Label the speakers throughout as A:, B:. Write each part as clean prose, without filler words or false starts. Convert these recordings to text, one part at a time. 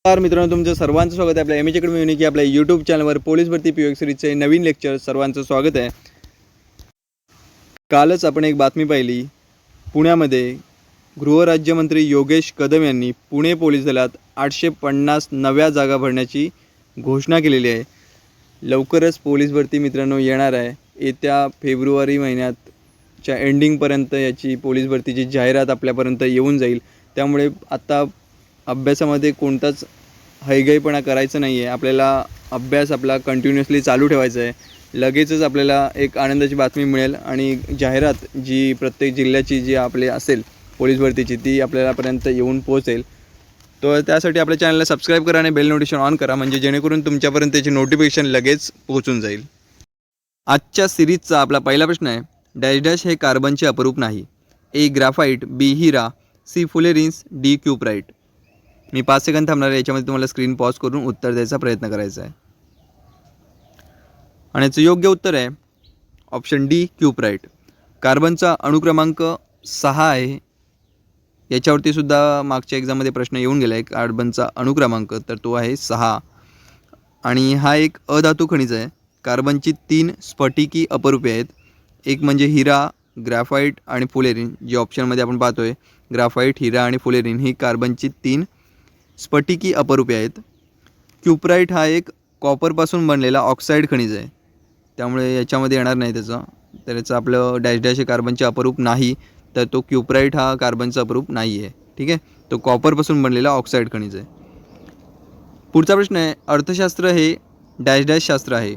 A: नमस्कार मित्रांनो, तुमचं सर्वांचं स्वागत आहे आपल्या एम एच अकॅडमी युनिकी आपल्या यूट्यूब चॅनलवर पोलीस भरती पी सिरीजचे नवीन लेक्चर सर्वांचं स्वागत आहे. कालच आपण एक बातमी पाहिली. पुण्यामध्ये गृहराज्यमंत्री योगेश कदम यांनी पुणे पोलीस दलात 850 नव्या जागा भरण्याची घोषणा केलेली आहे. लवकरच पोलीस भरती मित्रांनो येणार आहे. येत्या फेब्रुवारी महिन्याच्या एंडिंगपर्यंत याची पोलीस भरतीची जाहिरात आपल्यापर्यंत येऊन जाईल. त्यामुळे आता अभ्यासामध्ये कोणताच हैगईपणा करायचं नाही आहे. आपल्याला अभ्यास आपला कंटिन्युअसली चालू ठेवायचा आहे. लगेचच आपल्याला एक आनंदाची बातमी मिळेल आणि जाहिरात जी प्रत्येक जिल्ह्याची जी आपली असेल पोलीस भरतीची ती आपल्यापर्यंत येऊन पोहोचेल. तर त्यासाठी आपल्या चॅनलला सबस्क्राईब करा आणि बेल नोटिफिकेशन ऑन करा, म्हणजे जेणेकरून तुमच्यापर्यंत त्याची नोटिफिकेशन लगेच पोहोचून जाईल. आजच्या सिरीजचा आपला पहिला प्रश्न आहे, डॅश डॅश हे कार्बनचे अपरूप नाही. ए ग्राफाईट, बी हिरा, सी फुलेरिन्स, डी क्यूपराईट. मी 5 सेकंद थांबणार आहे. याच्यामध्ये तुम्हाला स्क्रीन पॉज करून उत्तर द्यायचा प्रयत्न करायचा आहे. आणि याचं योग्य उत्तर आहे ऑप्शन डी क्यूपराईट. कार्बनचा अणुक्रमांक 6 आहे. याच्यावरती सुद्धा मागच्या एक्झाममध्ये प्रश्न येऊन गेला आहे. कार्बनचा अणुक्रमांक तर तो आहे 6. आणि हा एक अधातू खनिज आहे. कार्बनची 3 स्फटिकी अपरूपे आहेत. एक म्हणजे हिरा, ग्राफाईट आणि फुलेरिन, जे ऑप्शनमध्ये आपण पाहतोय. ग्राफाईट, हिरा आणि फुलेरिन ही कार्बनची 3 स्फटिकी अपरूपे आहेत. क्यूपराईट हा एक कॉपरपासून बनलेला ऑक्साईड खनिज आहे. त्यामुळे याच्यामध्ये येणार नाही त्याचं. तर याचं आपलं डॅश डॅश हे कार्बनचे अपरूप नाही, तर तो क्यूपराईट हा कार्बनचा अपरूप नाही आहे. ठीक आहे, तो कॉपरपासून बनलेला ऑक्साईड खनिज आहे. पुढचा प्रश्न आहे, अर्थशास्त्र हे डॅश डॅश शास्त्र आहे.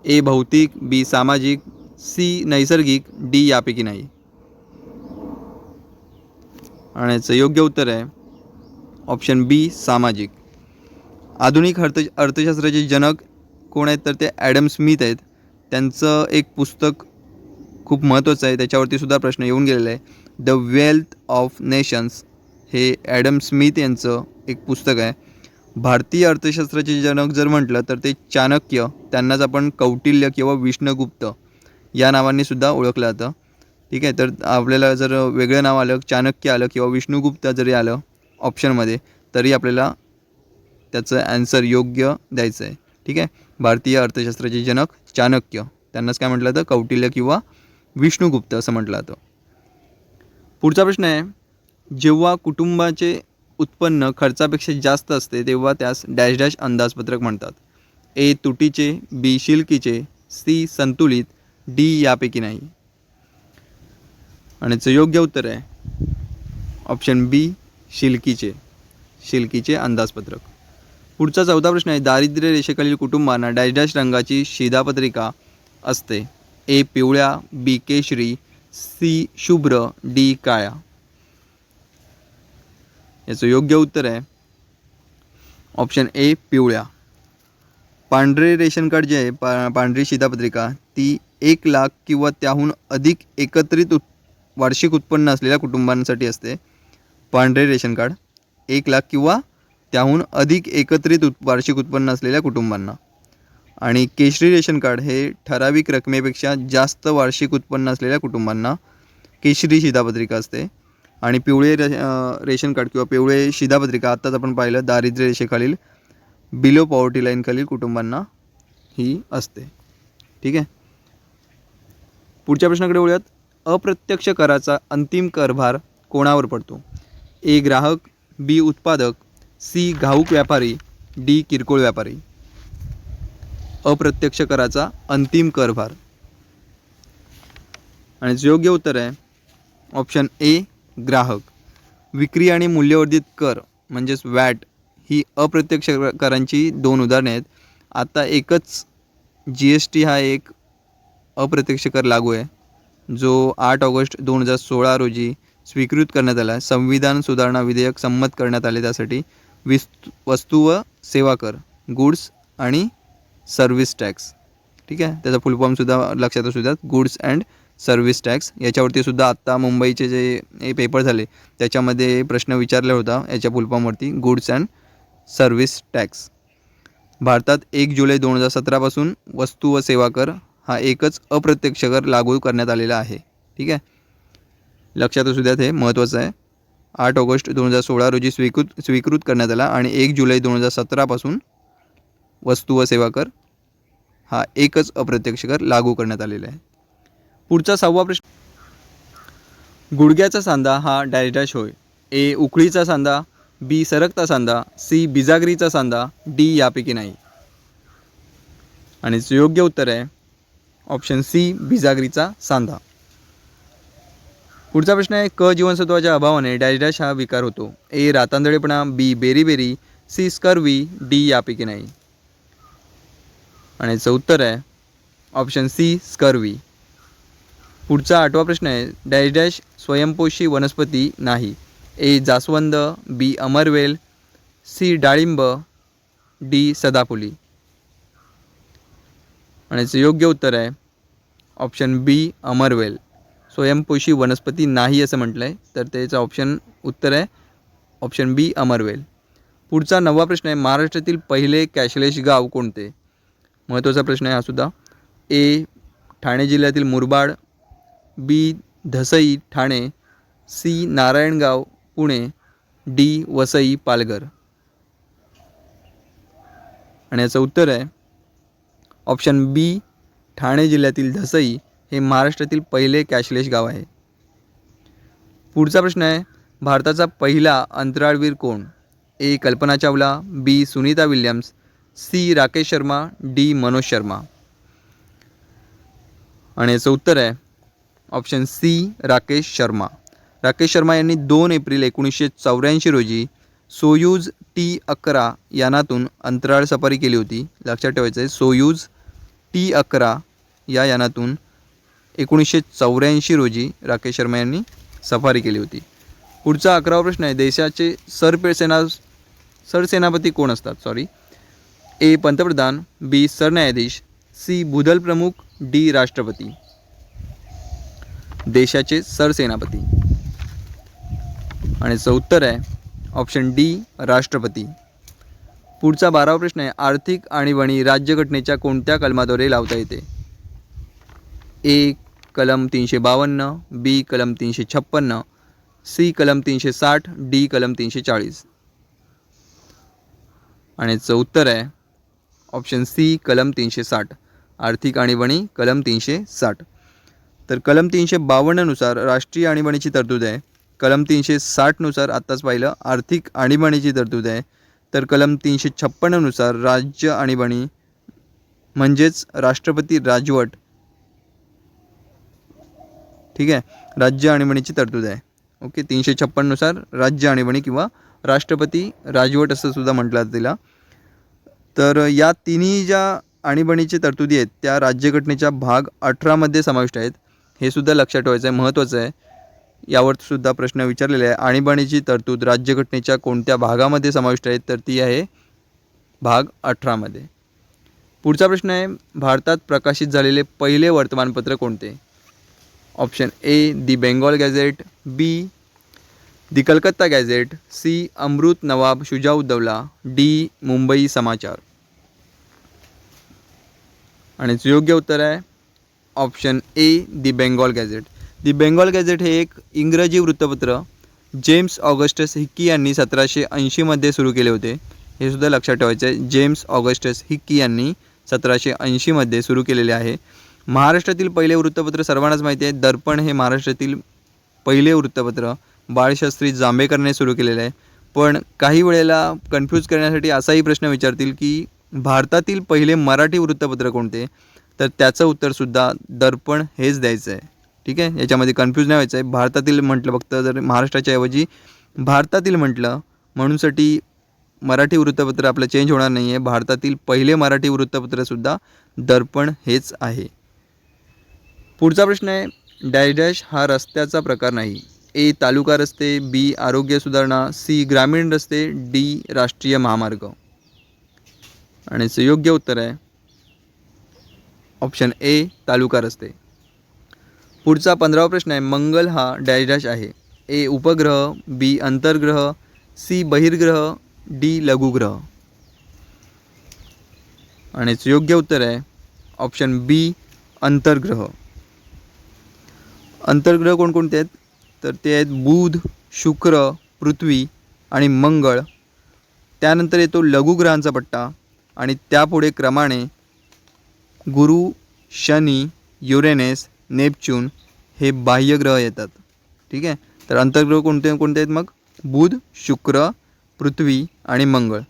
A: ए भौतिक, बी सामाजिक, सी नैसर्गिक, डी यापैकी नाही. आणि याचं योग्य उत्तर आहे ऑप्शन बी सामाजिक. आधुनिक अर्थशास्त्राचे जनक कोण आहेत तर ते ॲडम स्मिथ आहेत. त्यांचं एक पुस्तक खूप महत्त्वाचं आहे. त्याच्यावरती सुद्धा प्रश्न येऊन गेलेला आहे. द वेल्थ ऑफ नेशन्स हे ॲडम स्मिथ यांचं एक पुस्तक आहे. भारतीय अर्थशास्त्राचे जनक जर म्हटलं तर ते चाणक्य, त्यांनाच आपण कौटिल्य किंवा विष्णुगुप्त या नावांनी सुद्धा ओळखलं जातं. ठीक आहे, तर आपल्याला जर वेगळं नाव आलं, चाणक्य आलं किंवा विष्णुगुप्त जरी आलं ऑप्शनमध्ये, तरी आपल्याला त्याचं ॲन्सर योग्य द्यायचं आहे. ठीक आहे, भारतीय अर्थशास्त्राचे जनक चाणक्य, त्यांनाच काय म्हटलं जातं, कौटिल्य किंवा विष्णुगुप्त असं म्हटलं जातं. पुढचा प्रश्न आहे, जेव्हा कुटुंबाचे उत्पन्न खर्चापेक्षा जास्त असते तेव्हा त्यास डॅश डॅश अंदाजपत्रक म्हणतात. ए तुटीचे, बी शिल्कीचे, सी संतुलित, डी यापैकी नाही. आणि याचं योग्य उत्तर आहे ऑप्शन बी शिल्कीचे. शिल्कीचे अंदाजपत्रक. पुढचा 14 प्रश्न आहे, दारिद्र्य रेषेखालील कुटुंबांना डॅश डॅश रंगाची शिधापत्रिका असते. ए पिवळ्या, बी केशरी, सी शुभ्र, डी काळ्या. याचं योग्य उत्तर आहे ऑप्शन ए पिवळ्या. पांढरे रेशन कार्ड जे आहे, पांढरी शिधापत्रिका, ती 1 लाख किंवा त्याहून अधिक एकत्रित वार्षिक उत्पन्न असलेल्या कुटुंबांसाठी असते. पांढरे रेशन कार्ड 1 लाख किंवा त्याहून अधिक एकत्रित वार्षिक उत्पन्न असलेल्या कुटुंबांना. आणि केशरी रेशन कार्ड हे ठराविक रकमेपेक्षा जास्त वार्षिक उत्पन्न असलेल्या कुटुंबांना केशरी शिधापत्रिका असते. आणि पिवळे रेशन कार्ड किंवा पिवळे शिधापत्रिका आत्ताच आपण पाहिलं, दारिद्र्य रेषेखालील बिलो पॉवर्टी लाईनखालील कुटुंबांना ही असते. ठीक आहे, पुढच्या प्रश्नाकडे वळूयात. अप्रत्यक्ष कराचा अंतिम करभार कोणावर पडतो. ए ग्राहक, बी उत्पादक, सी घाऊक व्यापारी, डी किरकोळ व्यापारी. अप्रत्यक्ष कराचा अंतिम करभार. आणि योग्य उत्तर आहे ऑप्शन ए ग्राहक. विक्री आणि मूल्यवर्धित कर म्हणजेच वॅट ही अप्रत्यक्ष करांची 2 उदाहरणे आहेत. आता एकच GST हा एक अप्रत्यक्ष कर लागू आहे, जो 8 ऑगस्ट 2016 रोजी स्वीकृत करण्यात आला. संविधान सुधारणा विधेयक संमत करण्यात आले. त्यासाठी वस्तू व सेवा कर, गुड्स आणि सर्व्हिस टॅक्स. ठीक आहे, त्याचा फुल फॉर्मसुद्धा लक्षात असू द्यात, गुड्स अँड सर्व्हिस टॅक्स. याच्यावरती सुद्धा आत्ता मुंबईचे जे पेपर झाले त्याच्यामध्ये प्रश्न विचारला होता याच्या फुल फॉर्मवरती, गुड्स अँड सर्व्हिस टॅक्स. भारतात 1 जुलै 2017 पासून वस्तू व सेवा कर हा एकच अप्रत्यक्ष कर लागू करण्यात आलेला आहे. ठीक आहे, लक्षात असू द्यात, हे महत्त्वाचं आहे. 8 ऑगस्ट 2016 रोजी स्वीकृत करण्यात आला आणि 1 जुलै 2017 पासून वस्तू व सेवा कर हा एकच अप्रत्यक्ष कर लागू करण्यात आलेला आहे. पुढचा 6वा प्रश्न, गुडघ्याचा सांधा हा डॅश डॅश होय. ए उखळीचा सांधा, बी सरकता सांधा, सी बिजागरीचा सांधा, डी यापैकी नाही. आणि योग्य उत्तर आहे ऑप्शन सी बिजागरीचा सांधा. पुढचा प्रश्न आहे, क जीवनसत्वाच्या अभावाने डॅश डॅश हा विकार होतो. ए रातांधळेपणा, बी बेरीबेरी, सी स्कर्वी, डी यापैकी नाही. आणि याचं उत्तर आहे ऑप्शन सी स्कर्वी. पुढचा 8वा प्रश्न आहे, डॅश डॅश स्वयंपोषी वनस्पती नाही. ए जास्वंद, बी अमरवेल, सी डाळिंब, डी सदाफुली. आणि याचं योग्य उत्तर आहे ऑप्शन बी अमरवेल. स्वयंपोषी वनस्पती नाही असं म्हटलं आहे, तर त्याचं उत्तर आहे ऑप्शन बी अमरवेल. पुढचा 9वा प्रश्न आहे, महाराष्ट्रातील पहिले कॅशलेस गाव कोणते. महत्त्वाचा प्रश्न आहे हा सुद्धा. ए ठाणे जिल्ह्यातील मुरबाड, बी धसई ठाणे, सी नारायणगाव पुणे, डी वसई पालघर. आणि याचं उत्तर आहे ऑप्शन बी ठाणे जिल्ह्यातील धसई हे महाराष्ट्रातील पहिले कॅशलेस गाव आहे. पुढचा प्रश्न आहे, भारताचा पहिला अंतराळवीर कोण. A Kalpana Chawla, B Sunita Williams, C Rakesh Sharma, D Manoj Sharma. आणि याचं उत्तर आहे ऑप्शन सी राकेश शर्मा. राकेश शर्मा यांनी 2 एप्रिल 1984 रोजी सोयूज T-11 यानातून अंतराळ सफारी केली होती. लक्षात ठेवायचं आहे, सोयूज T-11 या यानातून 1984 रोजी राकेश शर्मा यांनी सफारी केली होती. पुढचा 11वा प्रश्न आहे, देशाचे सरसेनापती कोण असतात. ए पंतप्रधान, बी सरन्यायाधीश, सी भूदल प्रमुख, डी राष्ट्रपती. देशाचे सरसेनापती. आणि याचं उत्तर आहे ऑप्शन डी राष्ट्रपती. पुढचा 12वा प्रश्न आहे, आर्थिक आणीबाणी राज्यघटनेच्या कोणत्या कलमाद्वारे लावता येते. ए कलम 352, बी कलम 356, सी कलम 360, डी कलम 340. आणि याचं उत्तर आहे ऑप्शन सी कलम 360. आर्थिक आणीबाणी कलम 360. तर कलम 352 नुसार राष्ट्रीय आणीबाणीची तरतूद आहे. कलम 360 नुसार आत्ताच पाहिलं आर्थिक आणीबाणीची तरतूद आहे. तर कलम 356 नुसार राज्य आणीबाणी म्हणजेच राष्ट्रपती राजवट, ठीक आहे, राज्य आणीबाणीची तरतूद आहे. ओके, 356 नुसार राज्य आणीबाणी किंवा राष्ट्रपती राजवट असं सुद्धा म्हटलं जातं तिला. तर या तिन्ही ज्या आणीबाणीची तरतुदी आहेत त्या राज्यघटनेच्या भाग 18 मध्ये समाविष्ट आहेत. हे सुद्धा लक्षात ठेवायचं आहे, महत्त्वाचं आहे. यावर सुद्धा प्रश्न विचारलेला आहे, आणीबाणीची तरतूद राज्यघटनेच्या कोणत्या भागामध्ये समाविष्ट आहे, तर ती आहे भाग 18 मध्ये. पुढचा प्रश्न आहे, भारतात प्रकाशित झालेले पहिले वर्तमानपत्र कोणते. Option A the Bengal Gazette, B the Calcutta Gazette, C Amrit Nawab Shujauddaula, D Mumbai Samachar. आणि योग्य उत्तर आहे option A the Bengal Gazette. The Bengal Gazette हे एक इंग्रजी वृत्तपत्र जेम्स ऑगस्टस हिक्की यांनी 1780 मध्ये सुरू केले होते. हे सुद्धा लक्षात ठेवायचे आहे, जेम्स ऑगस्टस हिक्की यांनी 1780 मध्ये सुरू केलेले आहे. महाराष्ट्रातील पहिले वृत्तपत्र सर्वांनाच माहिती आहे, दर्पण हे महाराष्ट्रातील पहिले वृत्तपत्र बाळशास्त्री जांभेकरांनी सुरू केलेलं आहे. पण काही वेळेला कन्फ्यूज करण्यासाठी असाही प्रश्न विचारतील की भारतातील पहिले मराठी वृत्तपत्र कोणते, तर त्याचं उत्तरसुद्धा दर्पण हेच द्यायचं आहे. ठीक आहे, याच्यामध्ये कन्फ्यूज नाही व्हायचं आहे. भारतातील म्हटलं फक्त, जर महाराष्ट्राच्या ऐवजी भारतातील म्हटलं म्हणूनसाठी मराठी वृत्तपत्र आपलं चेंज होणार नाही आहे. भारतातील पहिले मराठी वृत्तपत्रसुद्धा दर्पण हेच आहे. पुढचा प्रश्न आहे, डॅश डॅश हा रस्त्याचा प्रकार नाही. ए तालुका रस्ते, बी आरोग्य सुधारणा, सी ग्रामीण रस्ते, डी राष्ट्रीय महामार्ग. आणि योग्य उत्तर आहे ऑप्शन ए तालुका रस्ते. पुढचा 15वा प्रश्न आहे, मंगल हा डॅश डॅश आहे. ए उपग्रह, बी अंतर्ग्रह, सी बहिर्ग्रह, डी लघुग्रह. आणि योग्य उत्तर आहे ऑप्शन बी अंतर्ग्रह. अंतर्ग्रह कोणकोणते आहेत, तर ते आहेत बुध, शुक्र, पृथ्वी आणि मंगळ. त्यानंतर येतो लघुग्रहांचा पट्टा आणि त्यापुढे क्रमाने गुरु, शनी, युरेनस, नेपच्यून हे बाह्यग्रह येतात. ठीक आहे. तर अंतर्ग्रह कोणते कोणते आहेत मग? बुध, शुक्र, पृथ्वी आणि मंगळ.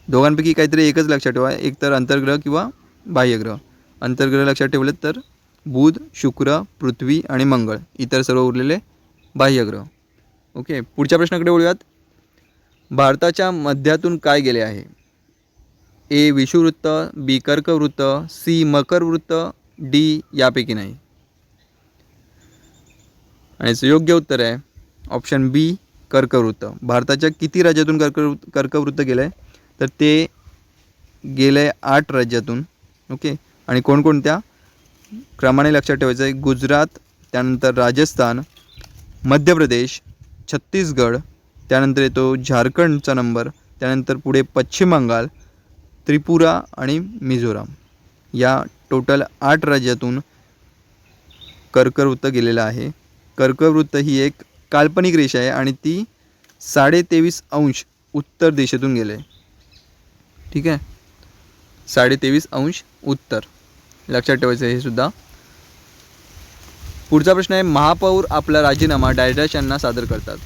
A: दोघांपैकी काहीतरी एकच लक्षात ठेवा, एक तर अंतर्ग्रह किंवा बाह्यग्रह. अंतर्ग्रह लक्षात ठेवलेत तर बुध, शुक्र, पृथ्वी आणि मंगळ. इतर सर्व उरलेले बाह्यग्रह. ओके, पुढच्या प्रश्नाकडे वळूयात. भारताच्या मध्यातून काय गेले आहे? ए विषुववृत्त, बी कर्कवृत्त, सी मकरवृत्त, डी यापैकी नाही. आणि याचं योग्य उत्तर आहे ऑप्शन बी कर्कवृत्त. भारताच्या किती राज्यातून कर्कवृत्त गेलं आहे? तर ते गेलं आहे 8 राज्यातून. ओके, आणि कोणकोणत्या क्रमाने लक्षात ठेवायचं आहे? गुजरात, त्यानंतर राजस्थान, मध्य प्रदेश, छत्तीसगड, त्यानंतर येतो झारखंडचा नंबर, त्यानंतर पुढे पश्चिम बंगाल, त्रिपुरा आणि मिझोराम. या टोटल 8 राज्यातून कर्कवृत्त गेलेलं आहे. कर्कवृत्त ही एक काल्पनिक रेषा आहे आणि ती 23.5 अंश उत्तर दिशेतून गेले. ठीक आहे, 23.5 अंश उत्तर. लक्षात ठेवायचं हे सुद्धा. पुढचा प्रश्न आहे, महापौर आपला राजीनामा डॅश यांना सादर करतात.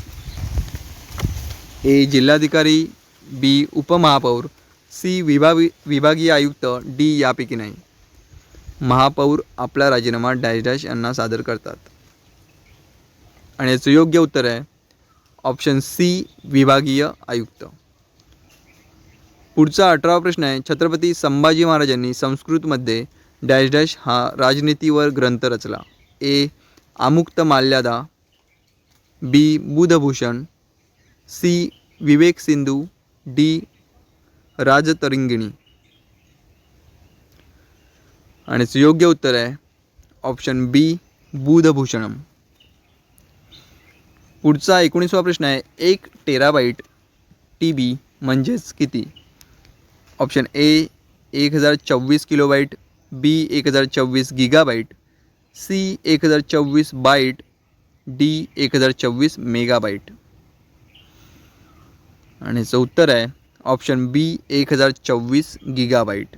A: ए जिल्हाधिकारी, बी उपमहापौर, सी विभागीय आयुक्त, डी यापैकी नाही. महापौर आपला राजीनामा डॅश यांना सादर करतात. आणि याचं योग्य उत्तर आहे ऑप्शन सी विभागीय आयुक्त. पुढचा 18वा प्रश्न आहे, छत्रपती संभाजी महाराजांनी संस्कृतमध्ये डॅश हा राजनीतीवर ग्रंथ रचला. ए आमुक्तमाल्यादा, बी बुधभूषण, सी विवेक सिंधू, डी राजतरंगिणी. आणि योग्य उत्तर आहे ऑप्शन बी बुधभूषणम. पुढचा 19वा प्रश्न आहे, 1 टेराबाईट TB म्हणजेच किती? Option A 1024 kilobyte, B 1024 gigabyte, C 1024 byte, D 1024 megabyte. आणि याचं उत्तर आहे ऑप्शन बी 1024 गिगाबाईट.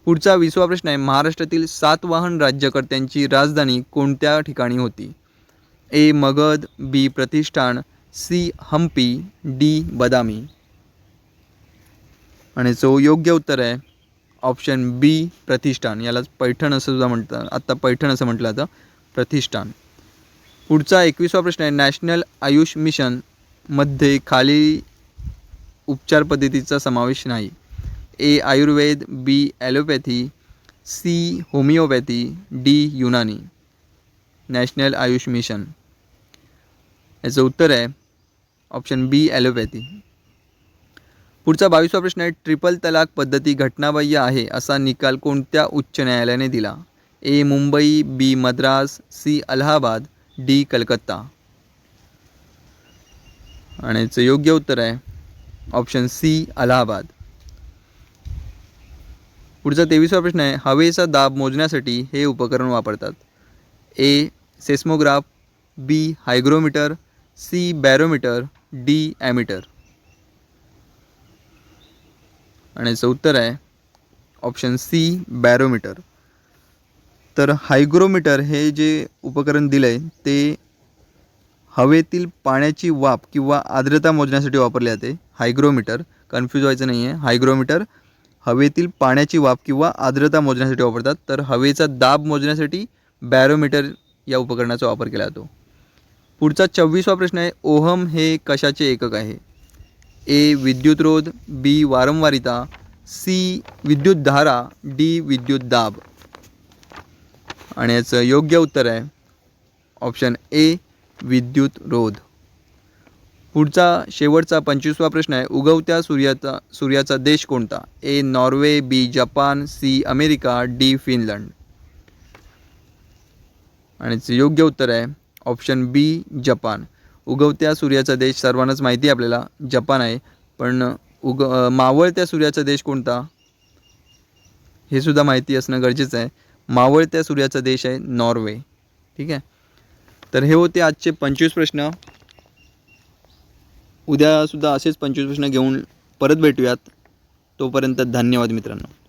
A: पुढचा 20वा प्रश्न आहे, महाराष्ट्रातील सातवाहन राज्यकर्त्यांची राजधानी कोणत्या ठिकाणी होती? ए मगध, बी प्रतिष्ठान, सी हम्पी, डी बदामी. आणि जो योग्य उत्तर आहे ऑप्शन बी प्रतिष्ठान. यालाच पैठण असं सुद्धा म्हणतात, आत्ता पैठण असं म्हटलं जातं, प्रतिष्ठान. पुढचा 21वा प्रश्न आहे, नॅशनल आयुष मिशन मध्ये खाली उपचार पद्धतीचा समावेश नाही. A Ayurveda, B allopathy, C homeopathy, D Unani. National AYUSH Mission, याचं उत्तर आहे ऑप्शन बी ॲलोपॅथी. पुढचा 22वा प्रश्न आहे, ट्रिपल तलाक पद्धती घटनाबाह्य आहे असा निकाल कोणत्या उच्च न्यायालयाने दिला? ए मुंबई, बी मद्रास, सी अलाहाबाद, डी कलकत्ता. आणि याचं योग्य उत्तर आहे ऑप्शन सी अलाहाबाद. पुढचा 23वा प्रश्न आहे, हवेचा दाब मोजण्यासाठी हे उपकरण वापरतात. ए सेस्मोग्राफ, बी हायग्रोमीटर, सी बॅरोमीटर, डी ॲमीटर. आणि याचं उत्तर आहे ऑप्शन सी बॅरोमीटर. तर हायग्रोमीटर हे जे उपकरण दिलं आहे ते हवेतील पाण्याची वाफ किंवा आर्द्रता मोजण्यासाठी वापरले जाते. हायग्रोमीटर, कन्फ्यूज व्हायचं नाही आहे. हायग्रोमीटर हवेतील पाण्याची वाफ किंवा आर्द्रता मोजण्यासाठी वापरतात. तर हवेचा दाब मोजण्यासाठी बॅरोमीटर या उपकरणाचा वापर केला जातो. पुढचा 24वा प्रश्न आहे, ओहम हे कशाचे एकक आहे? ए विद्युतरोध, बी वारंवारिता, सी विद्युतधारा, डी विद्युतदाब. आणि याचं योग्य उत्तर आहे ऑप्शन ए विद्युतरोध. पुढचा शेवटचा 25वा प्रश्न आहे, उगवत्या सूर्याचा देश कोणता? A Norway, B Japan, C America, D Finland. आणि योग्य उत्तर आहे ऑप्शन बी जपान. उगवत्या सूर्याचा देश सर्वांनाच माहिती आहे आपल्याला जपान आहे, पण मावळत्या सूर्याचा देश कोणता हे सुद्धा माहिती असणं गरजेचं आहे. मावळत्या सूर्याचा देश आहे नॉर्वे. ठीक आहे. तर हे होते आजचे 25 प्रश्न. उद्यासुद्धा असेच 25 प्रश्न घेऊन परत भेटूयात. तोपर्यंत धन्यवाद मित्रांनो.